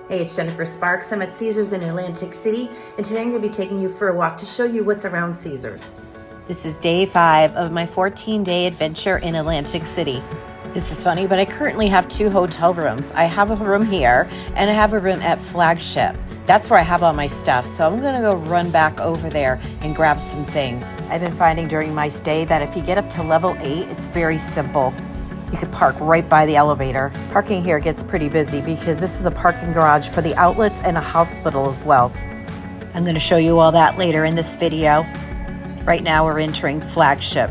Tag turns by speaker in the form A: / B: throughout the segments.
A: Hey, it's Jennifer Sparks. I'm at Caesars in Atlantic City, and today I'm going to be taking you for a walk to show you what's around Caesars.
B: This is day 5 of my 14-day adventure in Atlantic City. This is funny, but I currently have 2 hotel rooms. I have a room here, and I have a room at Flagship. That's where I have all my stuff, so I'm gonna go run back over there and grab some things. I've been finding during my stay that if you get up to level 8, it's very simple. You could park right by the elevator. Parking here gets pretty busy because this is a parking garage for the outlets and a hospital as well. I'm gonna show you all that later in this video. Right now we're entering Flagship.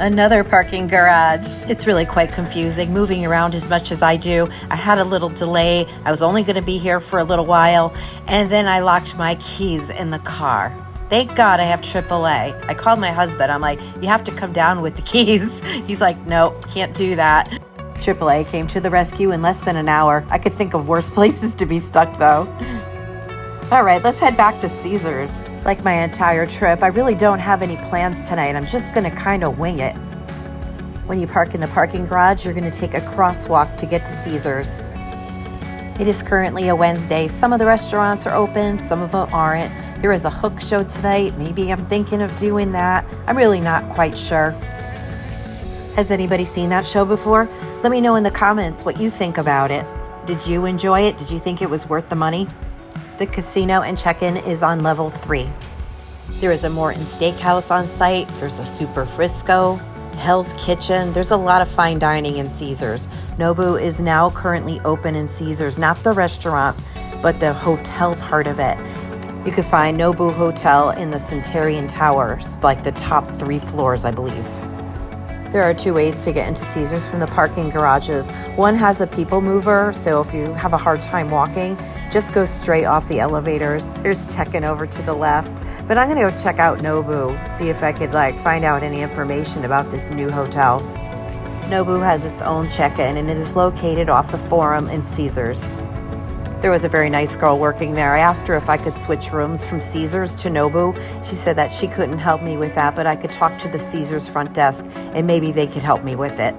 B: Another parking garage. It's really quite confusing moving around as much as I do. I had a little delay. I was only gonna be here for a little while, and then I locked my keys in the car. Thank God I have AAA. I called my husband. I'm like, you have to come down with the keys. He's like, nope, can't do that. AAA came to the rescue in less than an hour. I could think of worse places to be stuck though. All right, let's head back to Caesars. Like my entire trip, I really don't have any plans tonight. I'm just gonna kind of wing it. When you park in the parking garage, you're gonna take a crosswalk to get to Caesars. It is currently a Wednesday. Some of the restaurants are open, some of them aren't. There is a Hook show tonight. Maybe I'm thinking of doing that. I'm really not quite sure. Has anybody seen that show before? Let me know in the comments what you think about it. Did you enjoy it? Did you think it was worth the money? The casino and check-in is on level 3. There is a Morton Steakhouse on site. There's a Super Frisco, Hell's Kitchen. There's a lot of fine dining in Caesars. Nobu is now currently open in Caesars, not the restaurant, but the hotel part of it. You can find Nobu Hotel in the Centurion Towers, like the top 3 floors, I believe. There are 2 ways to get into Caesars from the parking garages. One has a people mover, so if you have a hard time walking, just go straight off the elevators. There's check-in over to the left, but I'm gonna go check out Nobu, see if I could find out any information about this new hotel. Nobu has its own check-in, and it is located off the Forum in Caesars. There was a very nice girl working there. I asked her if I could switch rooms from Caesars to Nobu. She said that she couldn't help me with that, but I could talk to the Caesars front desk and maybe they could help me with it.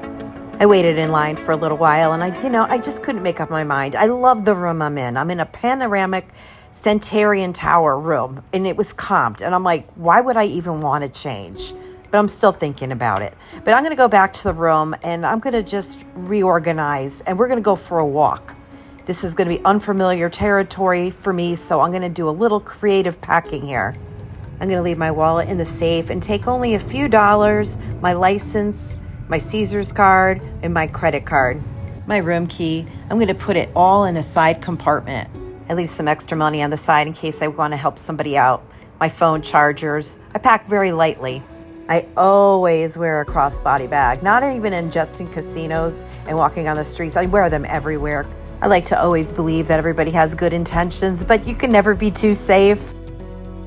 B: I waited in line for a little while and I just couldn't make up my mind. I love the room I'm in. I'm in a panoramic Centurion Tower room and it was comped. And I'm like, why would I even want to change? But I'm still thinking about it. But I'm going to go back to the room and I'm going to just reorganize and we're going to go for a walk. This is going to be unfamiliar territory for me, so I'm going to do a little creative packing here. I'm going to leave my wallet in the safe and take only a few dollars, my license, my Caesars card, and my credit card. My room key, I'm going to put it all in a side compartment. I leave some extra money on the side in case I want to help somebody out. My phone chargers, I pack very lightly. I always wear a crossbody bag, not even just in casinos and walking on the streets. I wear them everywhere. I like to always believe that everybody has good intentions, but you can never be too safe.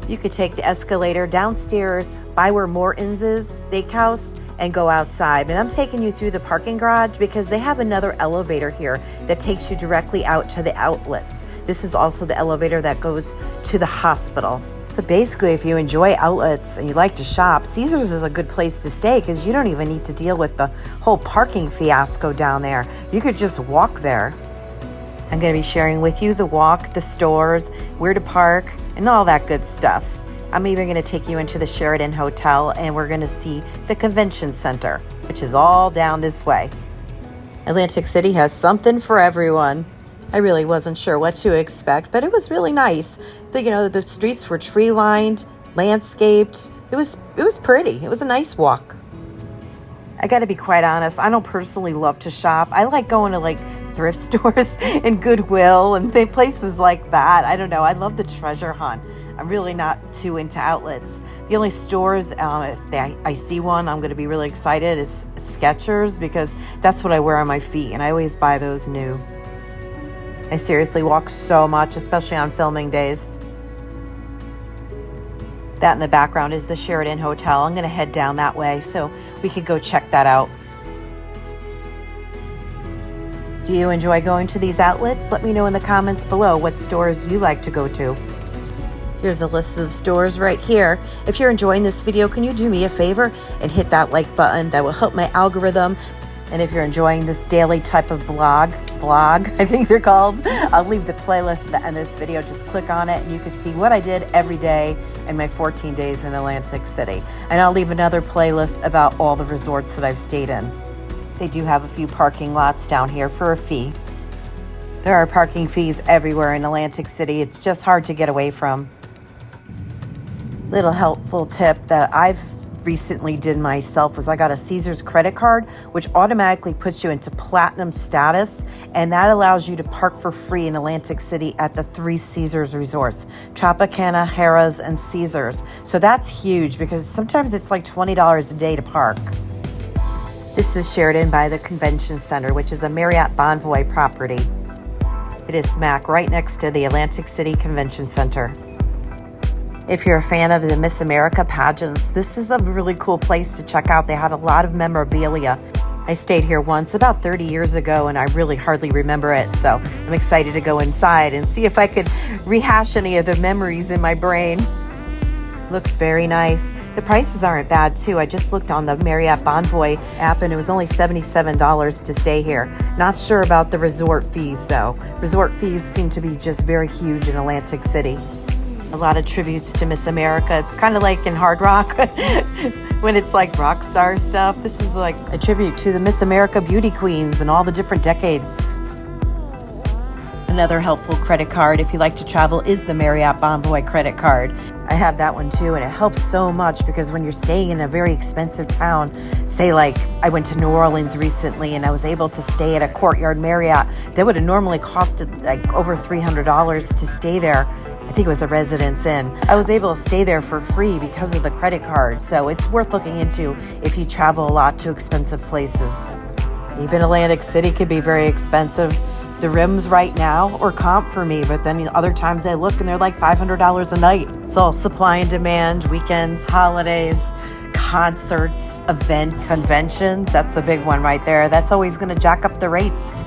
B: You could take the escalator downstairs by where Morton's is, Steakhouse, and go outside. And I'm taking you through the parking garage because they have another elevator here that takes you directly out to the outlets. This is also the elevator that goes to the hospital. So basically, if you enjoy outlets and you like to shop, Caesars is a good place to stay because you don't even need to deal with the whole parking fiasco down there. You could just walk there. I'm going to be sharing with you the walk, the stores, where to park, and all that good stuff. I'm even going to take you into the Sheraton Hotel, and we're going to see the convention center, which is all down this way. Atlantic City has something for everyone. I really wasn't sure what to expect, but it was really nice. The streets were tree-lined, landscaped. It was pretty. It was a nice walk. I got to be quite honest, I don't personally love to shop. I like going to thrift stores and Goodwill and places like that. I don't know. I love the treasure hunt. I'm really not too into outlets. The only stores, if I see one, I'm going to be really excited, is Skechers because that's what I wear on my feet and I always buy those new. I seriously walk so much, especially on filming days. That in the background is the Sheraton Hotel. I'm going to head down that way so we could go check that out. Do you enjoy going to these outlets? Let me know in the comments below what stores you like to go to. Here's a list of the stores right here. If you're enjoying this video, can you do me a favor and hit that like button? That will help my algorithm And if you're enjoying this daily type of vlog, I think they're called, I'll leave the playlist at the end of this video. Just click on it and you can see what I did every day in my 14 days in Atlantic City. And I'll leave another playlist about all the resorts that I've stayed in. They do have a few parking lots down here for a fee. There are parking fees everywhere in Atlantic City. It's just hard to get away from. Little helpful tip that I've recently did myself was I got a Caesars credit card, which automatically puts you into platinum status, and that allows you to park for free in Atlantic City at the 3 Caesars resorts, Tropicana, Harrah's, and Caesars. So that's huge because sometimes it's like $20 a day to park. This is Sheraton by the Convention Center, which is a Marriott Bonvoy property. It is smack right next to the Atlantic City Convention Center. If you're a fan of the Miss America pageants, this is a really cool place to check out. They had a lot of memorabilia. I stayed here once about 30 years ago and I really hardly remember it. So I'm excited to go inside and see if I could rehash any of the memories in my brain. Looks very nice. The prices aren't bad too. I just looked on the Marriott Bonvoy app and it was only $77 to stay here. Not sure about the resort fees though. Resort fees seem to be just very huge in Atlantic City. A lot of tributes to Miss America. It's kind of like in Hard Rock when it's like rock star stuff. This is like a tribute to the Miss America beauty queens and all the different decades. Another helpful credit card if you like to travel is the Marriott Bonvoy credit card. I have that one too, and it helps so much because when you're staying in a very expensive town, say like I went to New Orleans recently and I was able to stay at a Courtyard Marriott, that would have normally costed like over $300 to stay there. I think it was a Residence Inn. I was able to stay there for free because of the credit card, so it's worth looking into if you travel a lot to expensive places. Even Atlantic City could be very expensive. The rooms right now are comp for me, but then other times I look and they're like $500 a night. It's all supply and demand, weekends, holidays, concerts, events, conventions. That's a big one right there. That's always going to jack up the rates.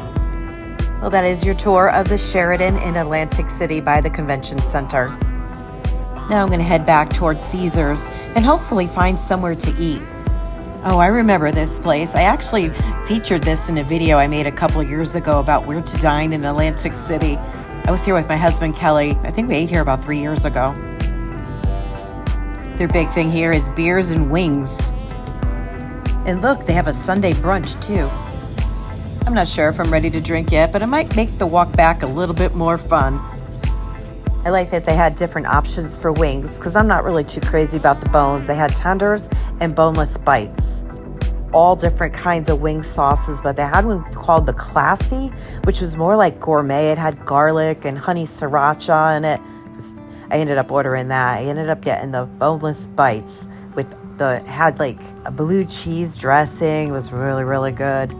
B: Well, that is your tour of the Sheraton in Atlantic City by the Convention Center. Now I'm going to head back towards Caesars and hopefully find somewhere to eat. Oh, I remember this place. I actually featured this in a video I made a couple of years ago about where to dine in Atlantic City. I was here with my husband, Kelly. I think we ate here about 3 years ago. Their big thing here is beers and wings. And look, they have a Sunday brunch too. I'm not sure if I'm ready to drink yet, but it might make the walk back a little bit more fun. I like that they had different options for wings because I'm not really too crazy about the bones. They had tenders and boneless bites. All different kinds of wing sauces, but they had one called the Classy, which was more like gourmet. It had garlic and honey sriracha in it. I ended up ordering that. I ended up getting the boneless bites with had like a blue cheese dressing. It was really, really good.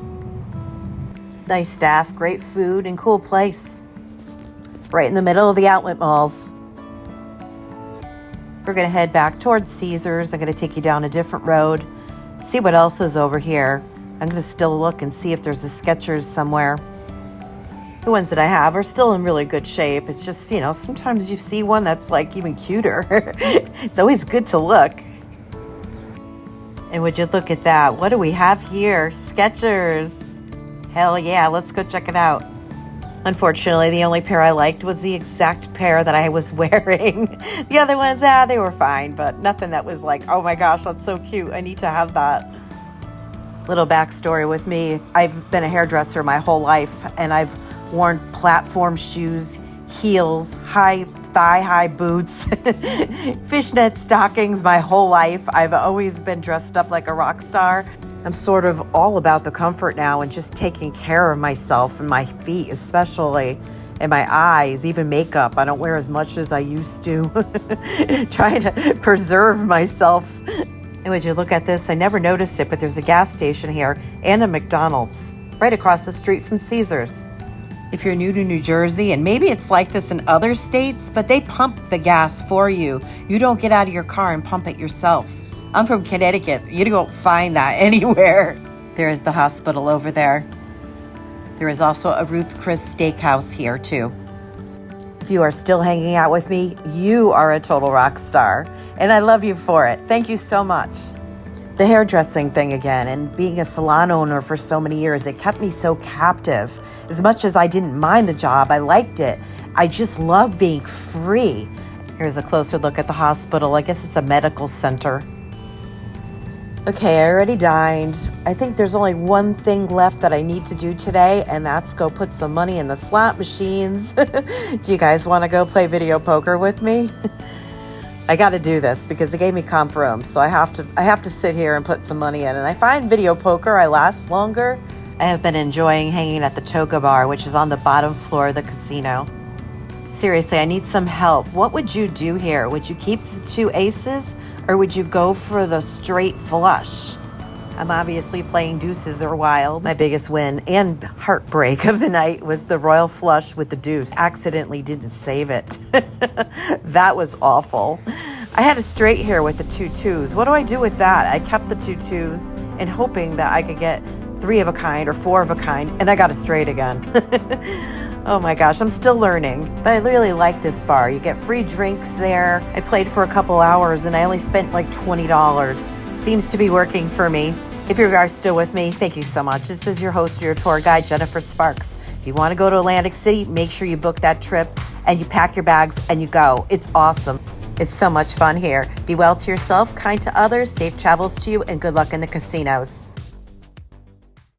B: Nice staff, great food, and cool place. Right in the middle of the outlet malls. We're going to head back towards Caesars. I'm going to take you down a different road, see what else is over here. I'm going to still look and see if there's a Skechers somewhere. The ones that I have are still in really good shape. It's just, you know, sometimes you see one that's like even cuter. It's always good to look. And would you look at that? What do we have here? Skechers. Hell yeah, let's go check it out. Unfortunately, the only pair I liked was the exact pair that I was wearing. The other ones, they were fine, but nothing that was like, oh my gosh, that's so cute. I need to have that. Little backstory with me. I've been a hairdresser my whole life, and I've worn platform shoes, heels, thigh-high boots, fishnet stockings my whole life. I've always been dressed up like a rock star. I'm sort of all about the comfort now and just taking care of myself and my feet especially, and my eyes, even makeup. I don't wear as much as I used to. Trying to preserve myself. And would you look at this? I never noticed it, but there's a gas station here and a McDonald's right across the street from Caesars. If you're new to New Jersey, and maybe it's like this in other states, but they pump the gas for you. You don't get out of your car and pump it yourself. I'm from Connecticut. You don't find that anywhere. There is the hospital over there. There is also a Ruth Chris Steakhouse here too. If you are still hanging out with me, you are a total rock star, and I love you for it. Thank you so much. The hairdressing thing again, and being a salon owner for so many years, it kept me so captive. As much as I didn't mind the job, I liked it. I just love being free. Here's a closer look at the hospital. I guess it's a medical center. Okay, I already dined. I think there's only one thing left that I need to do today, and that's go put some money in the slot machines. Do you guys want to go play video poker with me? I got to do this because it gave me comp room, so I have to sit here and put some money in. And I find video poker, I last longer. I have been enjoying hanging at the Toga Bar, which is on the bottom floor of the casino. Seriously, I need some help. What would you do here? Would you keep the 2 aces, or would you go for the straight flush? I'm obviously playing deuces or wild. My biggest win and heartbreak of the night was the royal flush with the deuce. Accidentally didn't save it. That was awful. I had a straight here with the 2 twos. What do I do with that? I kept the 2 twos and hoping that I could get 3 of a kind or 4 of a kind, and I got a straight again. Oh my gosh, I'm still learning, but I really like this bar. You get free drinks there. I played for a couple hours and I only spent like $20. Seems to be working for me. If you are still with me, thank you so much. This is your host, your tour guide, Jennifer Sparks. If you want to go to Atlantic City, make sure you book that trip and you pack your bags and you go. It's awesome. It's so much fun here. Be well to yourself, kind to others, safe travels to you, and good luck in the casinos.